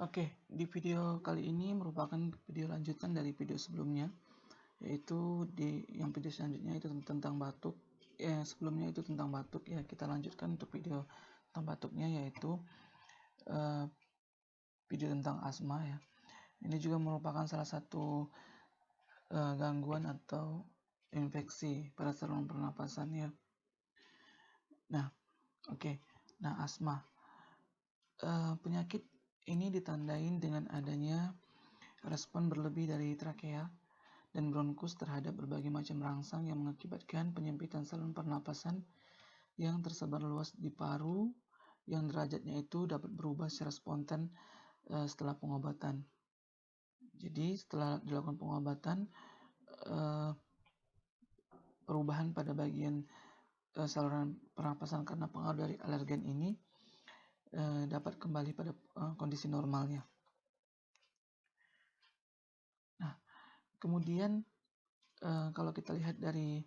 Oke, di video kali ini merupakan video lanjutan dari video sebelumnya, yaitu di yang video selanjutnya itu tentang batuk. Sebelumnya itu tentang batuk ya. Kita lanjutkan untuk video tentang batuknya, yaitu uh, video tentang asma ya. Ini juga merupakan salah satu gangguan atau infeksi pada saluran pernapasan ya. Nah, oke. Nah, asma. Penyakit ini ditandain dengan adanya respon berlebih dari trakea dan bronkus terhadap berbagai macam rangsang yang mengakibatkan penyempitan saluran pernapasan yang tersebar luas di paru, yang derajatnya itu dapat berubah secara spontan setelah pengobatan. Jadi setelah dilakukan pengobatan, perubahan pada bagian saluran pernapasan karena pengaruh dari alergen ini dapat kembali pada kondisi normalnya. Nah, kemudian kalau kita lihat dari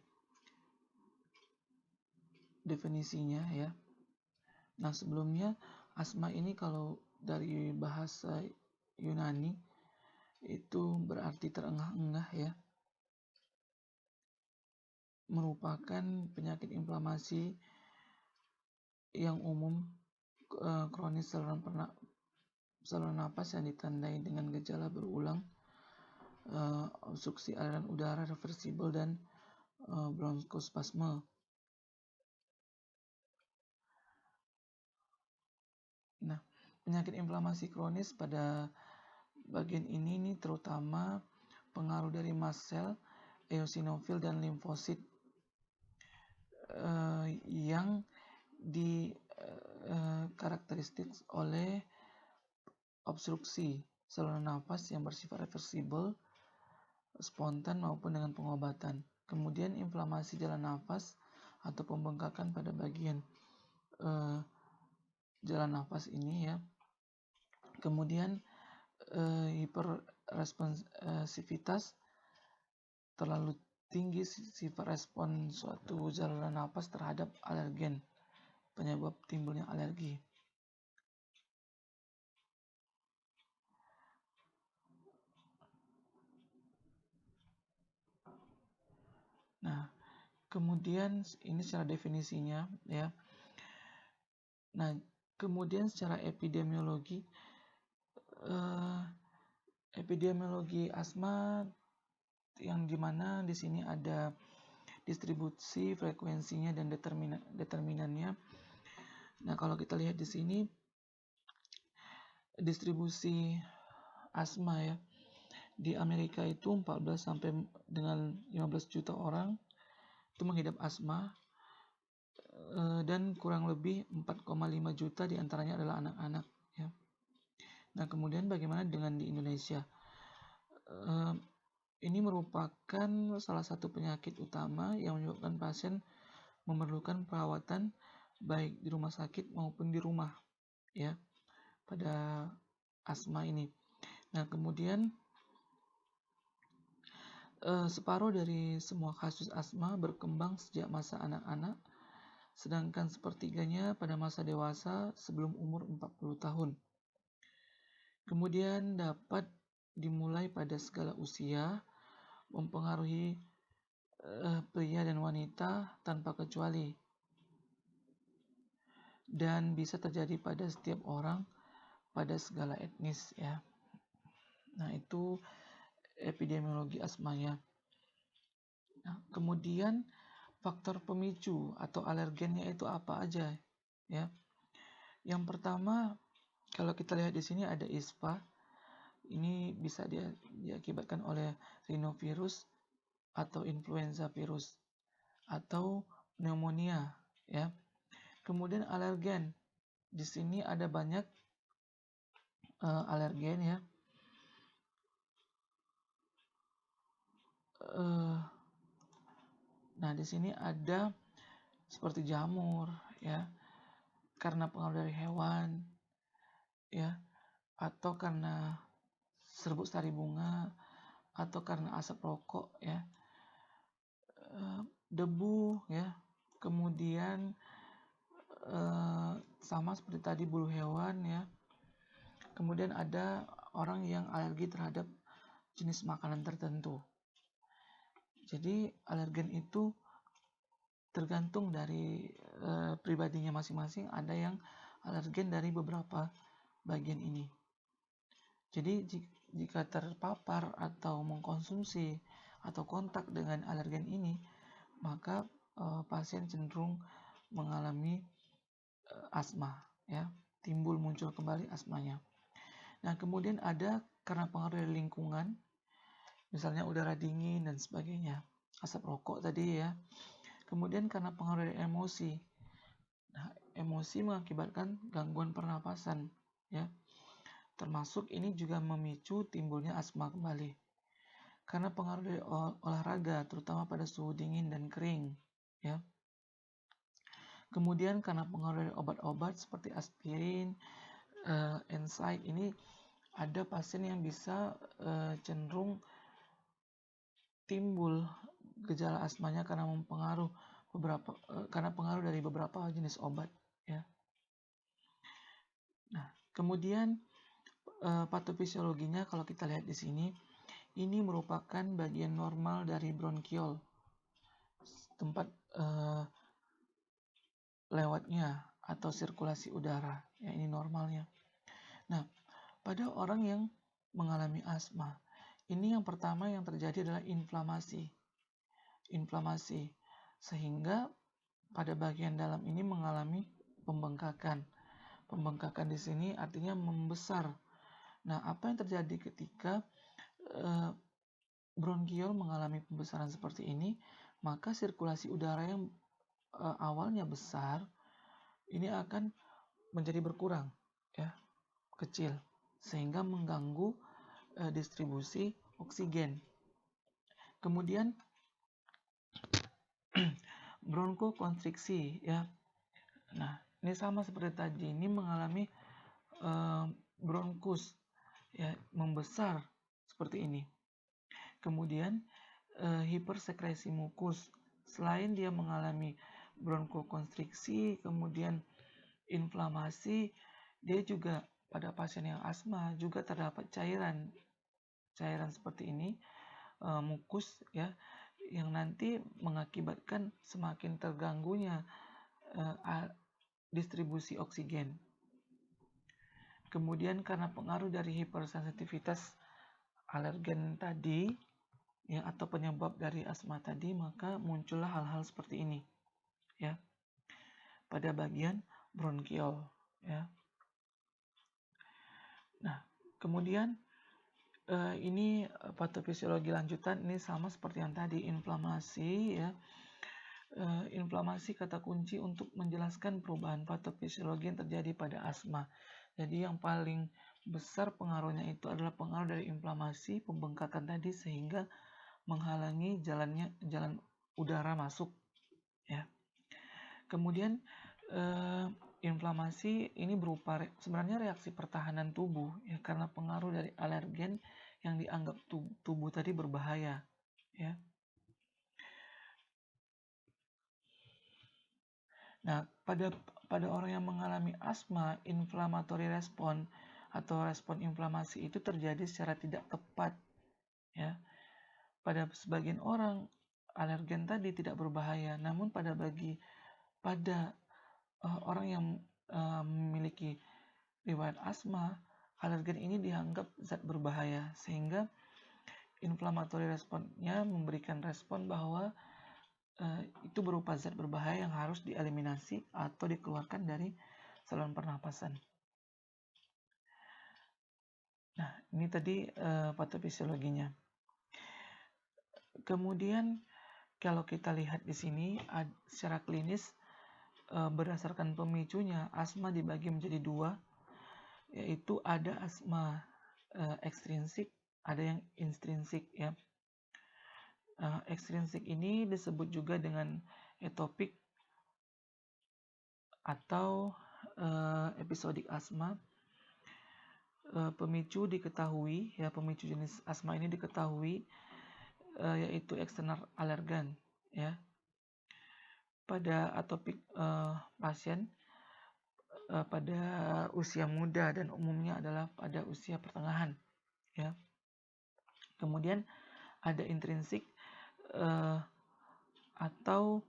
definisinya ya. Nah, sebelumnya asma ini kalau dari bahasa Yunani itu berarti terengah-engah ya. Merupakan penyakit inflamasi yang umum kronis saluran napas yang ditandai dengan gejala berulang, obstruksi aliran udara reversibel dan bronkospasme. Nah, penyakit inflamasi kronis pada bagian ini terutama pengaruh dari mast cell, eosinofil dan limfosit yang karakteristik oleh obstruksi saluran nafas yang bersifat reversibel, spontan maupun dengan pengobatan. Kemudian inflamasi jalan nafas atau pembengkakan pada bagian jalan nafas ini ya. Kemudian hiperresponsivitas, terlalu tinggi sifat respon suatu saluran nafas terhadap alergen, penyebab timbulnya alergi. Nah, kemudian ini secara definisinya ya. Nah, kemudian secara epidemiologi asma yang dimana di sini ada distribusi frekuensinya dan determinannya. Nah, kalau kita lihat di sini distribusi asma ya. Di Amerika itu 14 sampai dengan 15 juta orang itu mengidap asma, dan kurang lebih 4,5 juta diantaranya adalah anak-anak ya. Nah, kemudian bagaimana dengan di Indonesia? Ini merupakan salah satu penyakit utama yang menyebabkan pasien memerlukan perawatan baik di rumah sakit maupun di rumah ya pada asma ini. Nah, kemudian separuh dari semua kasus asma berkembang sejak masa anak-anak, sedangkan sepertiganya pada masa dewasa sebelum umur 40 tahun. Kemudian dapat dimulai pada segala usia, mempengaruhi pria dan wanita tanpa kecuali, dan bisa terjadi pada setiap orang pada segala etnis ya. Nah, itu epidemiologi asmanya. Nah, kemudian faktor pemicu atau alergennya itu apa aja ya. Yang pertama, kalau kita lihat di sini ada ISPA. Ini bisa diakibatkan oleh rhinovirus atau influenza virus atau pneumonia ya. Kemudian alergen. Di sini ada banyak alergen ya. Nah, di sini ada seperti jamur ya, karena pengaruh dari hewan ya, atau karena serbuk sari bunga, atau karena asap rokok ya, debu ya, kemudian sama seperti tadi bulu hewan ya, Kemudian ada orang yang alergi terhadap jenis makanan tertentu. Jadi alergen itu tergantung dari pribadinya masing-masing. Ada yang alergen dari beberapa bagian ini. Jadi jika terpapar atau mengkonsumsi atau kontak dengan alergen ini, maka pasien cenderung mengalami asma, ya, timbul muncul kembali asmanya. Nah, kemudian ada karena pengaruh dari lingkungan, misalnya udara dingin dan sebagainya, asap rokok tadi ya. Kemudian karena pengaruh dari emosi. Nah, emosi mengakibatkan gangguan pernapasan, ya. Termasuk ini juga memicu timbulnya asma kembali. Karena pengaruh dari olahraga, terutama pada suhu dingin dan kering, ya. Kemudian karena pengaruh dari obat-obat seperti aspirin, NSAID, ini ada pasien yang bisa cenderung timbul gejala asmanya karena pengaruh dari beberapa jenis obat, ya. Nah, kemudian patofisiologinya kalau kita lihat di sini, ini merupakan bagian normal dari bronkiol, tempat lewatnya atau sirkulasi udara, ya, ini normalnya. Nah, pada orang yang mengalami asma, ini yang pertama yang terjadi adalah inflamasi, sehingga pada bagian dalam ini mengalami pembengkakan. Pembengkakan di sini artinya membesar. Nah, apa yang terjadi ketika bronkiol mengalami pembesaran seperti ini? Maka sirkulasi udara yang awalnya besar ini akan menjadi berkurang, ya, kecil, sehingga mengganggu distribusi oksigen. Kemudian bronkokonstriksi, ya. Nah, ini sama seperti tadi, ini mengalami bronkus, ya, membesar seperti ini. Kemudian hipersekresi mukus, selain dia mengalami bronkokonstriksi, kemudian inflamasi, dia juga pada pasien yang asma juga terdapat cairan seperti ini, mukus, ya, yang nanti mengakibatkan semakin terganggunya distribusi oksigen. Kemudian karena pengaruh dari hipersensitivitas alergen tadi, ya, atau penyebab dari asma tadi, maka muncullah hal-hal seperti ini, ya, pada bagian bronkiol, ya. Nah, kemudian ini patofisiologi lanjutan, ini sama seperti yang tadi, inflamasi, ya. Inflamasi kata kunci untuk menjelaskan perubahan patofisiologi yang terjadi pada asma. Jadi yang paling besar pengaruhnya itu adalah pengaruh dari inflamasi, pembengkakan tadi, sehingga menghalangi jalan udara masuk, ya. Kemudian inflamasi ini berupa sebenarnya reaksi pertahanan tubuh, ya, karena pengaruh dari alergen yang dianggap tubuh tadi berbahaya, ya. Nah, pada orang yang mengalami asma, inflammatory respon atau respon inflamasi itu terjadi secara tidak tepat, ya. Pada sebagian orang alergen tadi tidak berbahaya, namun pada orang yang memiliki riwayat asma, alergen ini dianggap zat berbahaya, sehingga inflammatory responnya memberikan respon bahwa itu berupa zat berbahaya yang harus dieliminasi atau dikeluarkan dari saluran pernapasan. Nah, ini tadi patofisiologinya. Kemudian kalau kita lihat di sini secara klinis, berdasarkan pemicunya, asma dibagi menjadi dua, yaitu ada asma ekstrinsik, ada yang intrinsik, ya. Ekstrinsik ini disebut juga dengan etopik atau episodik asma. Pemicu diketahui, ya, pemicu jenis asma ini diketahui, yaitu eksternal alergen, ya. Pada atopik pasien, pada usia muda dan umumnya adalah pada usia pertengahan, ya. Kemudian ada intrinsik atau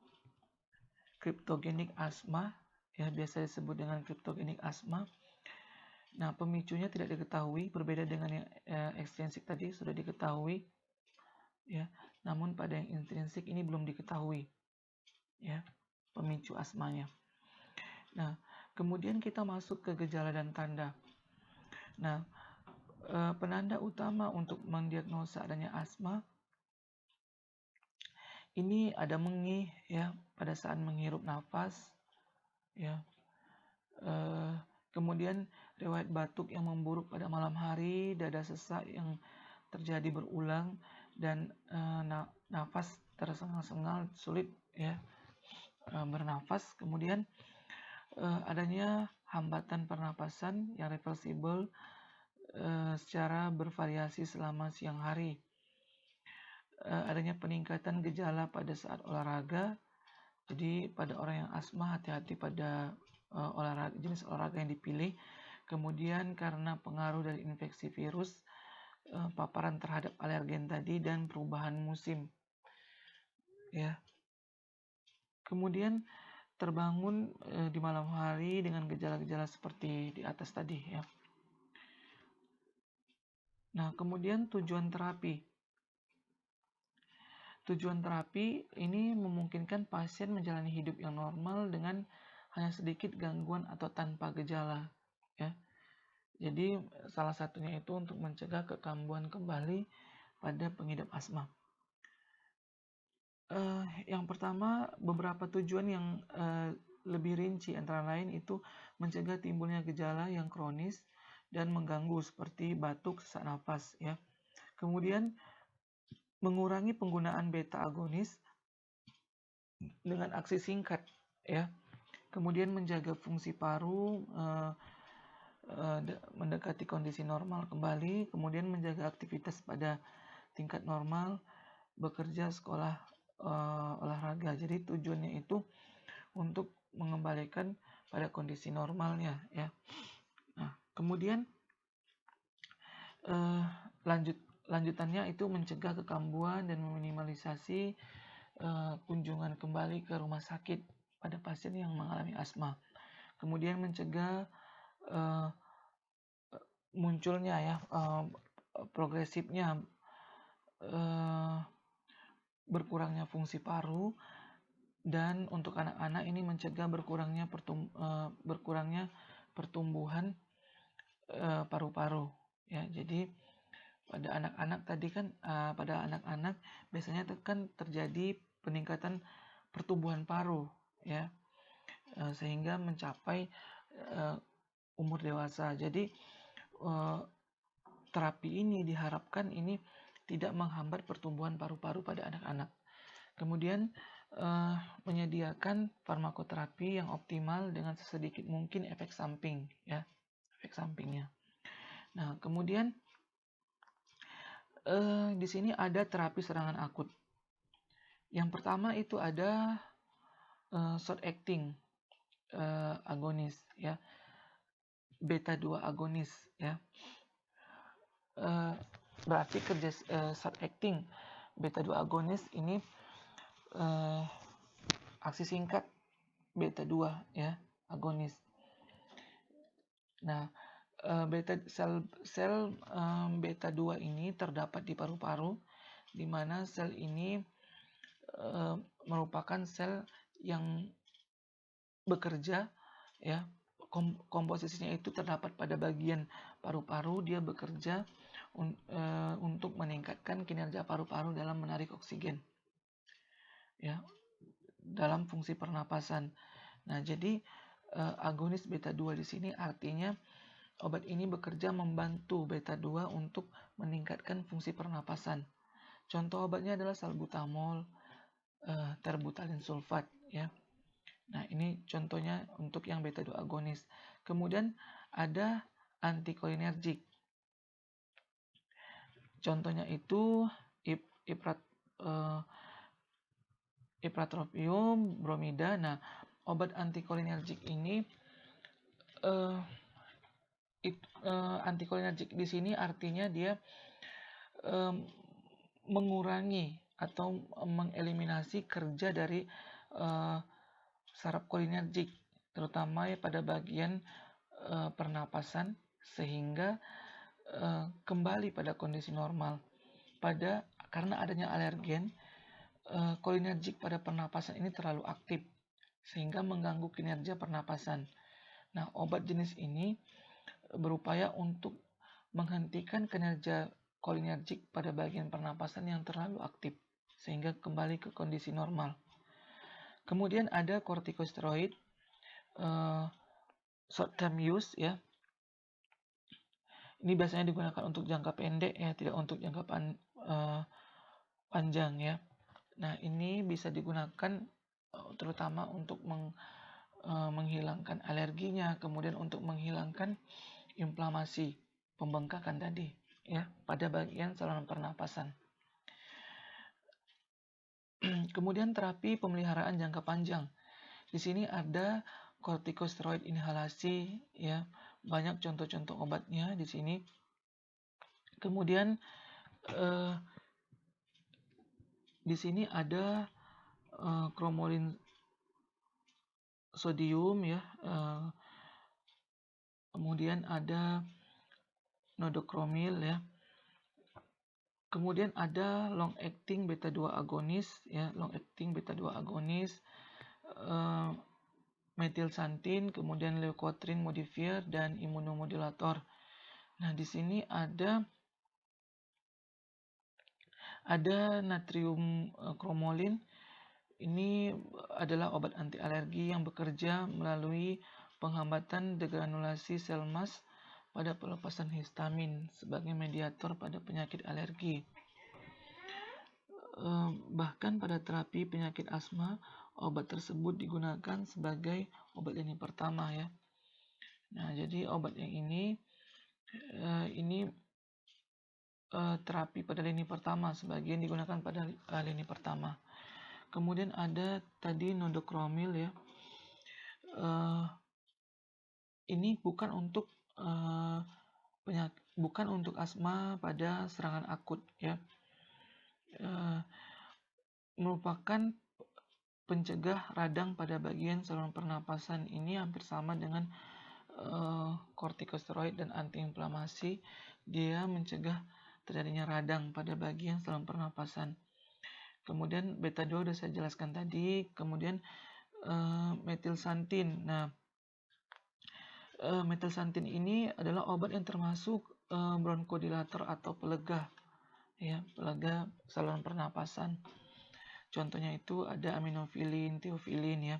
cryptogenic asma, ya biasa disebut dengan cryptogenic asma. Nah, pemicunya tidak diketahui, berbeda dengan yang ekstrinsik tadi sudah diketahui, ya. Namun pada yang intrinsik ini belum diketahui, ya, pemicu asmanya. Nah, kemudian kita masuk ke gejala dan tanda. Nah, penanda utama untuk mendiagnosa adanya asma ini ada mengih, ya, pada saat menghirup nafas, ya. Kemudian riwayat batuk yang memburuk pada malam hari, dada sesak yang terjadi berulang, dan nafas tersengal-sengal, sulit, ya, bernafas. Kemudian adanya hambatan pernapasan yang reversibel secara bervariasi selama siang hari. Adanya peningkatan gejala pada saat olahraga. Jadi pada orang yang asma hati-hati pada jenis olahraga yang dipilih. Kemudian karena pengaruh dari infeksi virus, paparan terhadap alergen tadi, dan perubahan musim, ya. Kemudian terbangun di malam hari dengan gejala-gejala seperti di atas tadi, ya. Nah, kemudian tujuan terapi. Tujuan terapi ini memungkinkan pasien menjalani hidup yang normal dengan hanya sedikit gangguan atau tanpa gejala, ya. Jadi salah satunya itu untuk mencegah kekambuhan kembali pada pengidap asma. Yang pertama, beberapa tujuan yang lebih rinci antara lain itu mencegah timbulnya gejala yang kronis dan mengganggu seperti batuk, sesak napas, ya. Kemudian mengurangi penggunaan beta agonis dengan aksi singkat, ya. Kemudian menjaga fungsi paru mendekati kondisi normal kembali, kemudian menjaga aktivitas pada tingkat normal, bekerja, sekolah, olahraga. Jadi tujuannya itu untuk mengembalikan pada kondisi normalnya, ya. Nah, kemudian lanjutannya itu mencegah kekambuhan dan meminimalisasi kunjungan kembali ke rumah sakit pada pasien yang mengalami asma. Kemudian mencegah munculnya, ya, progresifnya berkurangnya fungsi paru, dan untuk anak-anak ini mencegah berkurangnya pertumbuhan paru-paru, ya. Jadi pada anak-anak tadi kan pada anak-anak biasanya kan terjadi peningkatan pertumbuhan paru, ya, sehingga mencapai umur dewasa. Jadi terapi ini diharapkan ini tidak menghambat pertumbuhan paru-paru pada anak-anak. Kemudian menyediakan farmakoterapi yang optimal dengan sesedikit mungkin efek samping, ya, efek sampingnya. Nah, kemudian di sini ada terapi serangan akut. Yang pertama itu ada short acting agonis, ya, beta 2 agonis, ya. Berarti kerja short acting beta 2 agonis ini aksi singkat beta 2, ya, agonis. Nah, sel beta 2 ini terdapat di paru-paru, di mana sel ini merupakan sel yang bekerja, ya. Komposisinya itu terdapat pada bagian paru-paru. Dia bekerja untuk meningkatkan kinerja paru-paru dalam menarik oksigen, ya, dalam fungsi pernapasan. Nah, jadi agonis beta 2 di sini artinya obat ini bekerja membantu beta 2 untuk meningkatkan fungsi pernapasan. Contoh obatnya adalah salbutamol, terbutalin sulfat, ya. Nah, ini contohnya untuk yang beta 2 agonis. Kemudian ada antikolinergik. Contohnya itu ipratropium bromida. Nah, obat antikolinergik ini uh, antikolinergik di sini artinya dia mengurangi atau mengeliminasi kerja dari saraf kolinergik, terutama ya pada bagian pernapasan, sehingga kembali pada kondisi normal. Karena adanya alergen, kolinergik pada pernapasan ini terlalu aktif, sehingga mengganggu kinerja pernapasan. Nah, obat jenis ini berupaya untuk menghentikan kinerja kolinergik pada bagian pernapasan yang terlalu aktif, sehingga kembali ke kondisi normal. Kemudian ada kortikosteroid, short term use ya. Ini biasanya digunakan untuk jangka pendek ya, tidak untuk jangka panjang ya. Nah, ini bisa digunakan terutama untuk menghilangkan alerginya, kemudian untuk menghilangkan inflamasi, pembengkakan tadi ya pada bagian saluran pernapasan. Kemudian terapi pemeliharaan jangka panjang. Di sini ada kortikosteroid inhalasi ya, banyak contoh-contoh obatnya di sini. Kemudian di sini ada kromolin sodium ya. Kemudian ada nodokromil ya. Kemudian ada long acting beta 2 agonis ya, long acting beta 2 agonis, metilsantin, kemudian leukotriene modifier dan imunomodulator. Nah, di sini ada natrium kromolin. Ini adalah obat anti alergi yang bekerja melalui penghambatan degranulasi sel mas pada pelepasan histamin sebagai mediator pada penyakit alergi. Bahkan pada terapi penyakit asma, obat tersebut digunakan sebagai obat lini pertama ya. Nah, jadi obat yang ini terapi pada lini pertama, sebagian digunakan pada lini pertama. Kemudian ada tadi nodokromil ya. Ini bukan untuk bukan untuk asma pada serangan akut ya. Merupakan pencegah radang pada bagian saluran pernapasan. Ini hampir sama dengan kortikosteroid dan antiinflamasi. Dia mencegah terjadinya radang pada bagian saluran pernapasan. Kemudian beta 2 sudah saya jelaskan tadi. Kemudian metilsantin. Nah, metilsantin ini adalah obat yang termasuk bronkodilator atau pelega ya, pelega saluran pernapasan. Contohnya itu ada aminofilin, teofilin ya.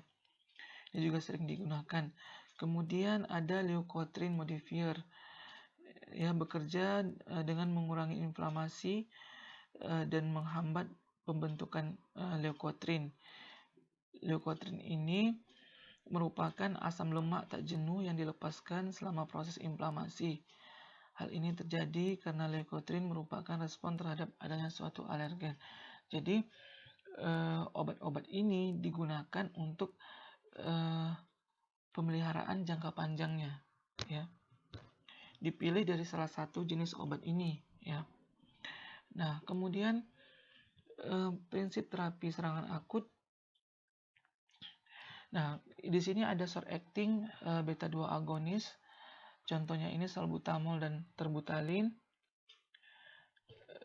Ini juga sering digunakan. Kemudian ada leukotriene modifier ya, bekerja dengan mengurangi inflamasi dan menghambat pembentukan leukotriene. Leukotriene ini merupakan asam lemak tak jenuh yang dilepaskan selama proses inflamasi. Hal ini terjadi karena leukotriene merupakan respon terhadap adanya suatu alergen. Jadi obat-obat ini digunakan untuk pemeliharaan jangka panjangnya ya. Dipilih dari salah satu jenis obat ini ya. Nah, kemudian prinsip terapi serangan akut. Nah, di sini ada short acting beta 2 agonis. Contohnya ini salbutamol dan terbutalin.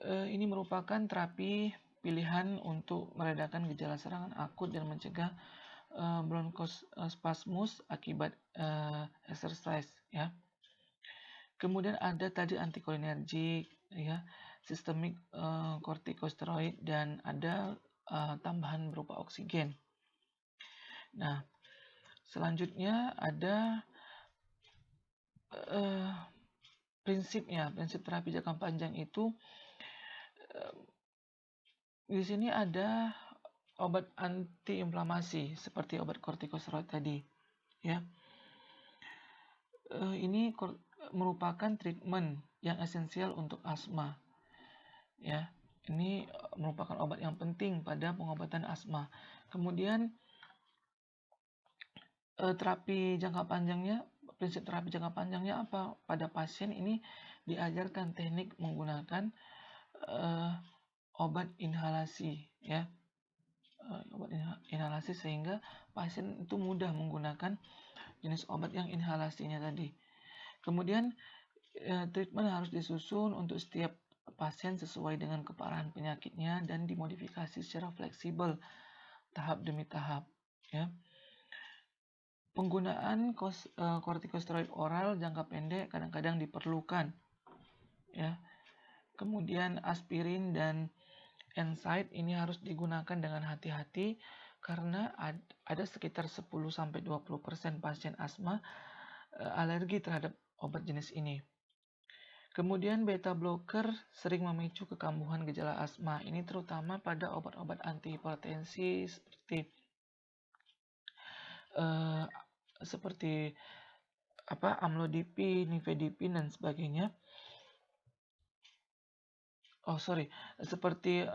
Ini merupakan terapi pilihan untuk meredakan gejala serangan akut dan mencegah bronkospasmus akibat exercise ya. Kemudian ada tadi antikolinergik ya, sistemik kortikosteroid dan ada tambahan berupa oksigen. Nah, selanjutnya ada prinsip terapi jangka panjang itu di sini ada obat antiinflamasi seperti obat kortikosteroid tadi ya. Ini merupakan treatment yang esensial untuk asma ya. Ini merupakan obat yang penting pada pengobatan asma. Kemudian terapi jangka panjangnya, prinsip terapi jangka panjangnya apa? Pada pasien ini diajarkan teknik menggunakan obat inhalasi, ya. Obat inhalasi sehingga pasien itu mudah menggunakan jenis obat yang inhalasinya tadi. Kemudian treatment harus disusun untuk setiap pasien sesuai dengan keparahan penyakitnya dan dimodifikasi secara fleksibel tahap demi tahap, ya. Penggunaan kortikosteroid oral jangka pendek kadang-kadang diperlukan, ya. Kemudian aspirin dan NSAID ini harus digunakan dengan hati-hati karena ada sekitar 10-20% pasien asma alergi terhadap obat jenis ini. Kemudian beta blocker sering memicu kekambuhan gejala asma. Ini terutama pada obat-obat antihipertensi seperti amlodipin, nifedipin dan sebagainya. Seperti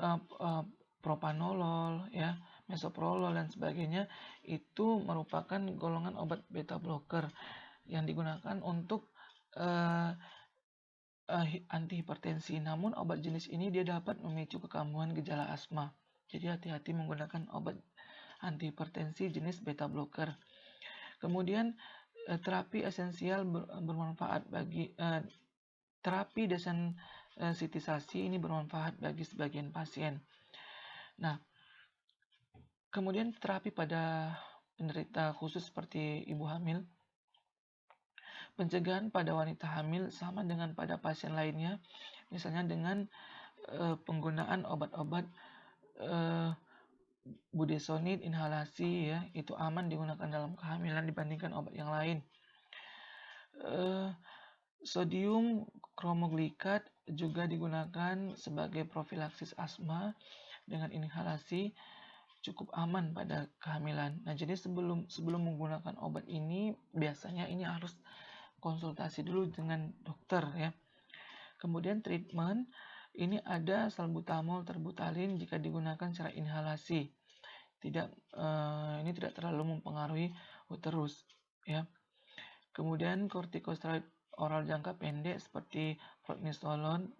propanolol, ya, mesoprolol dan sebagainya, itu merupakan golongan obat beta blocker yang digunakan untuk antihipertensi. Namun obat jenis ini dia dapat memicu kekambuhan gejala asma. Jadi hati-hati menggunakan obat antihipertensi jenis beta blocker. Kemudian terapi esensial bermanfaat bagi terapi desensitisasi ini bermanfaat bagi sebagian pasien. Nah, kemudian terapi pada penderita khusus seperti ibu hamil. Pencegahan pada wanita hamil sama dengan pada pasien lainnya, misalnya dengan penggunaan obat-obat budesonid inhalasi, ya, itu aman digunakan dalam kehamilan dibandingkan obat yang lain. Sodium kromoglikat juga digunakan sebagai profilaksis asma dengan inhalasi cukup aman pada kehamilan. Nah, jadi sebelum menggunakan obat ini biasanya ini harus konsultasi dulu dengan dokter, ya. Kemudian treatment ini ada salbutamol, terbutalin jika digunakan secara inhalasi. Ini tidak terlalu mempengaruhi uterus, ya. Kemudian kortikosteroid oral jangka pendek seperti prednisolon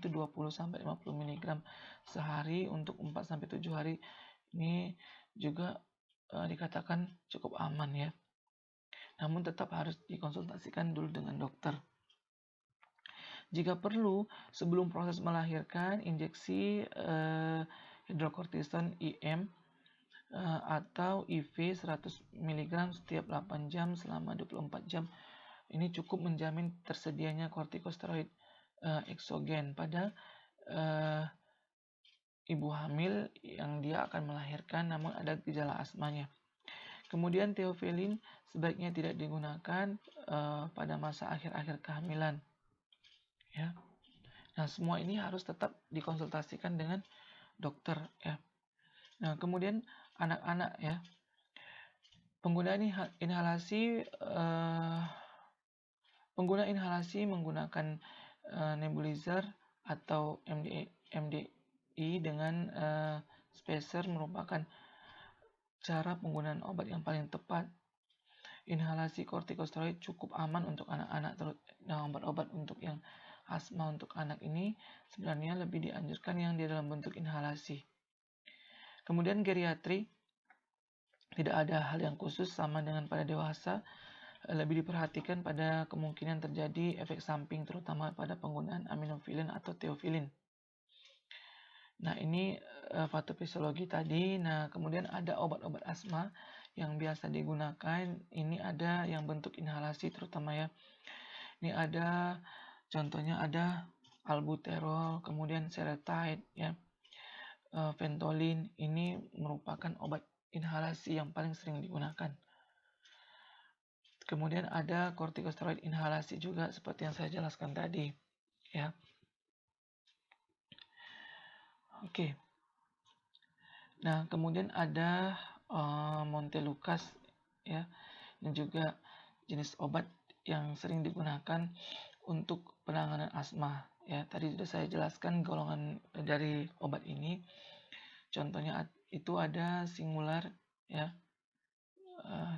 itu 20-50 mg sehari untuk 4-7 hari. Ini juga dikatakan cukup aman, ya. Namun tetap harus dikonsultasikan dulu dengan dokter. Jika perlu, sebelum proses melahirkan, injeksi hidrokortison IM atau IV 100 mg setiap 8 jam selama 24 jam. Ini cukup menjamin tersedianya kortikosteroid eksogen pada ibu hamil yang dia akan melahirkan namun ada gejala asmanya. Kemudian theophylline sebaiknya tidak digunakan pada masa akhir-akhir kehamilan, ya. Nah, semua ini harus tetap dikonsultasikan dengan dokter, ya. Nah, kemudian anak-anak, ya. Penggunaan inhalasi menggunakan nebulizer atau MDI dengan spacer merupakan cara penggunaan obat yang paling tepat. Inhalasi kortikosteroid cukup aman untuk anak-anak. Nah, obat-obat untuk yang asma untuk anak ini sebenarnya lebih dianjurkan yang di dalam bentuk inhalasi. Kemudian geriatri, tidak ada hal yang khusus sama dengan pada dewasa. Lebih diperhatikan pada kemungkinan terjadi efek samping terutama pada penggunaan aminofilin atau theophylline. Nah, ini patofisiologi tadi. Nah, kemudian ada obat-obat asma yang biasa digunakan. Ini ada yang bentuk inhalasi terutama, ya. Ini ada contohnya ada albuterol, kemudian seretide, ya. Ventolin ini merupakan obat inhalasi yang paling sering digunakan. Kemudian ada kortikosteroid inhalasi juga seperti yang saya jelaskan tadi, ya. Oke. Nah, kemudian ada Montelukast, ya. Ini juga jenis obat yang sering digunakan untuk penanganan asma, ya. Tadi sudah saya jelaskan golongan dari obat ini. Contohnya itu ada Singular, ya.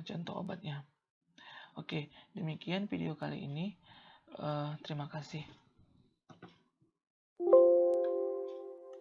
Contoh obatnya. Oke, demikian video kali ini. Terima kasih.